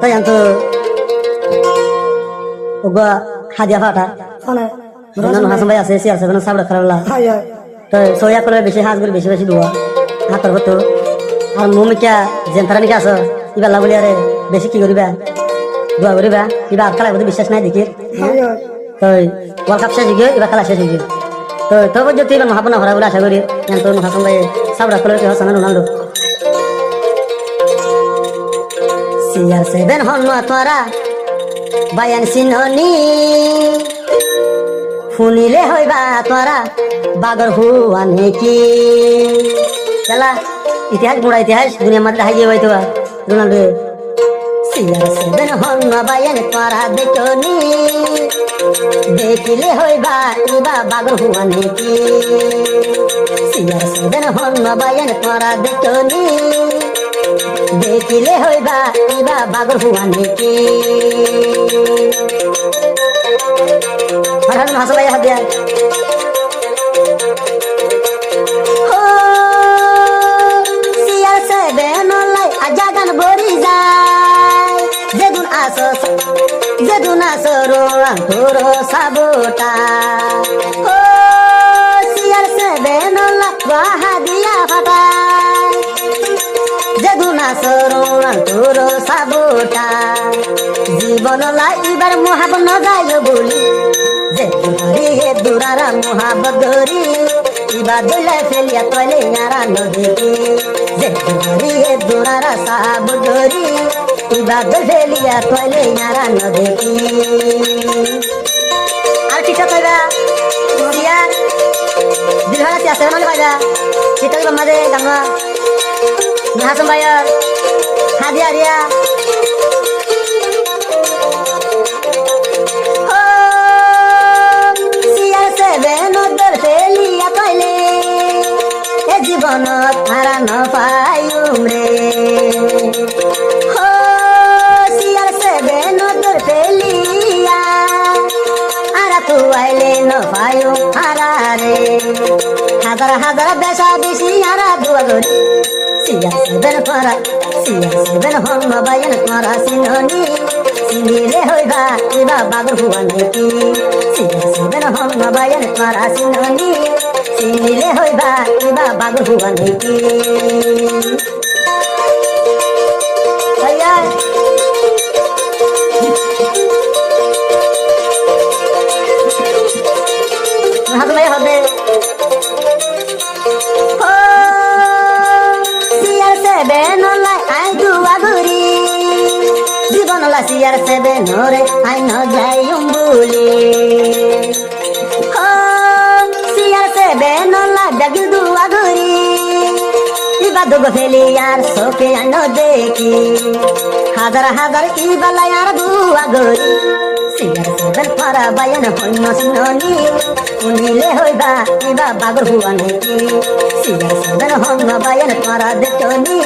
তাই আনতো ওগা খাদিয়া ফাটা মানে বন্ধন হাসান ভাই আছে সিআর সেভেন সাবড়া খারালা হাই হাই তো সোয়া করে বেশি হাঁস করে বেশি বেশি দুয়া হাতর হতো আর মুমিকা জেন্তারানিকা আছো ইবা লাগুলি আরে বেশি কি করিবা দোয়া করিবা ইবা আর খেলার প্রতি বিশ্বাস নাই দেখি হাই হাই তো ওয়ার্ল্ড কাপ শেষ হয়ে এবার খেলা শেষ হয়ে তো তবে যদি এবার মহাপনা হরা বলে আশা করি তো হাসান ভাই সাবড়া করে কি হাসান রোনাল্ডো সিআর সেভেন হন তোরা বায়ান সিননি শুনিলে হইবা তোরা বাগর হুয়া নেকি চলা ইতিহাস বুড়া ইতিহাস দুনিয়ার মধ্যে হাইয়ে হইতো রোনাল্ডো সিআর সেভেন হন বায়ান তোরা দেখনি দেখিলে হইবা ইবা বাগর হুয়া নেকি সিআর সেভেন হন বায়ান তোরা দেখনি দেখিলে হইবা ইবা বাগর হুয়া নেকি আর হাসান ভাই হাত দিয়া সিআর সেভেন লাই আজা গান বরি যায় যেদুন আসো রোয়াং তোরো সাবোটা ও সিআর সেভেন লাই বাহা দিয়া ফাটায় যেদুন আসো রোয়াং তোরো সাবোটা জীবন লাই এবার মহাবন যায় বলি যে হে দুরারা মহাবত গরি ইবা দিলে ফেলিয়া তলে ইয়ারা নদীকে যে হে দুরারা সাব গরি ইবা দিলে ফেলিয়া তলে ইয়ারা নদীকে আর কিটা কইবা ইয়ার দিলহারা সি আছে মানে কইবা কিটা কইবা মাঝে গামা হাসান ভাইয়ার হাদিয়া রিয়া জীবনত হারা নপায়ুম রে সিআর সেভেন তোর ফেলিয়া আরা তু আইলে নপায়ুম হারা রে হাজার হাজার বেশা বেশি হারা দুয়া গরি সিআর সেভেন হন বায়ান তোরা সিননি সিনিলে হইবা ইবা বাগর হুয়া নেকি সিআর সেভেন হন বায়ান তোরা সিননি সিনিলে হইবা ইবা বাগর হুয়া নেকি হাত ভাই হবে সিআর সেভেন লাই আই দুয়া গরি জীবন লা সিআর সেভেন রে আই ন যাইম বলি সিআর সেভেন লা ডাগি দুয়া গরি ইবা দুগো ফেলি আর সোকে আনো দেখি হাজার হাজার ইবা লাই আর দুয়া গরি সিআর সেভেন পারা বায়ান হইন সিননি শুনিলে হইবা ইবা বাগর হুয়া নেকি সিআর সেভেন হন বায়ান পারা দেখনি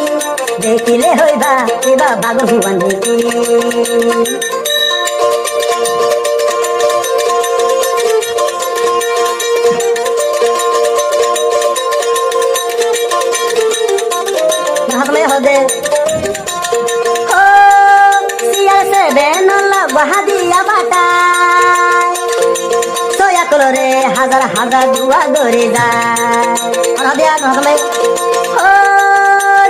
দেখিলে হইবা ইবা বাগর হুয়া নেকি হাতলে হবে সিআর সেভেন বাহাদিয়া বাটায় সোয়া কলরে হাজার হাজার দুয়া গরে যায় হাতলে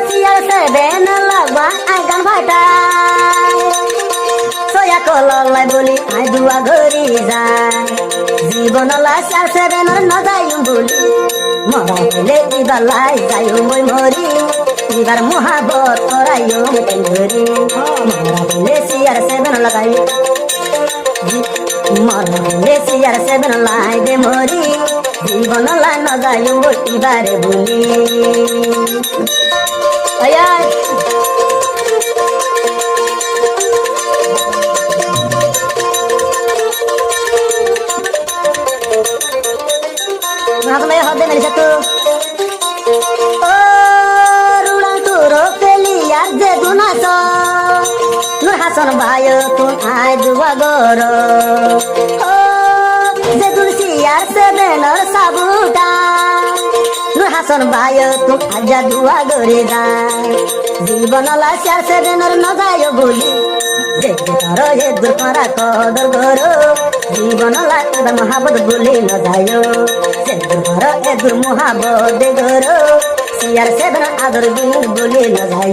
সিআর সেভেন লাগবা আই গান ভাটায় সোয়া কললাই বলি আই দুয়া গরি যায় জীবন লাই সিআর সেভেন ন যাইম বলি মরা হলে ইবার লাই যাইম মই মরি ইবার মহাবত করাইম ধরি মরা হলে সিআর সেভেন লাগাই মরা হলে সিআর সেভেন লাই দে মরি জীবন লাই ন যাইম ইবারে বলি আয়াই হাতলে হবে মেরে সাথে ও রুড়াং তোরো ফেলিয়া যে দুনাস নুর হাসান ভাই তুন আই দুয়া গর ও যে দুন সিআর সেভেনর সাবুটা নুর হাসান ভাই তুন আজা দুয়া গরে দা জীবন লা সিআর সেভেনর ন যায় বলি করো এ দূর করা কদর করো জীবন লাগে মহাবত বলি ন যায় সে দূর করো এ দূর মহাবত করো সিয়ার সেভেন আদর দিন বলি ন যায়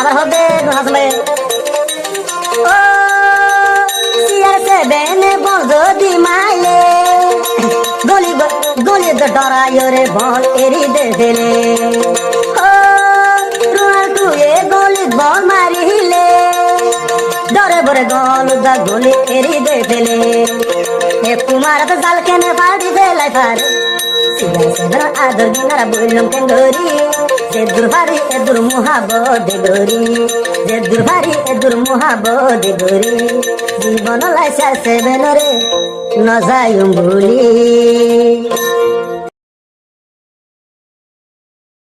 আবার হবে হাসলে ও সিয়ার সেভেন বন্ধ দি মাইলে গলি গলি ডরায় রে বল এরি দে দেলে ও রোনাল্ডো এ গলি বল মারিলে ডরে বরে গল দা গলি এরি দে দেলে এ কুমার তো জাল কেনে পাড়ি দেলাই পারে সিয়ার সেভেন আদর দিনারা বললাম কেন গরি যে দুর্ভারি এ দুর মহাবদ গরি যে দুর্ভারি এ দুর মহাবদ গরি জীবন লাইসা সেভেন রে ন যাই ভুলি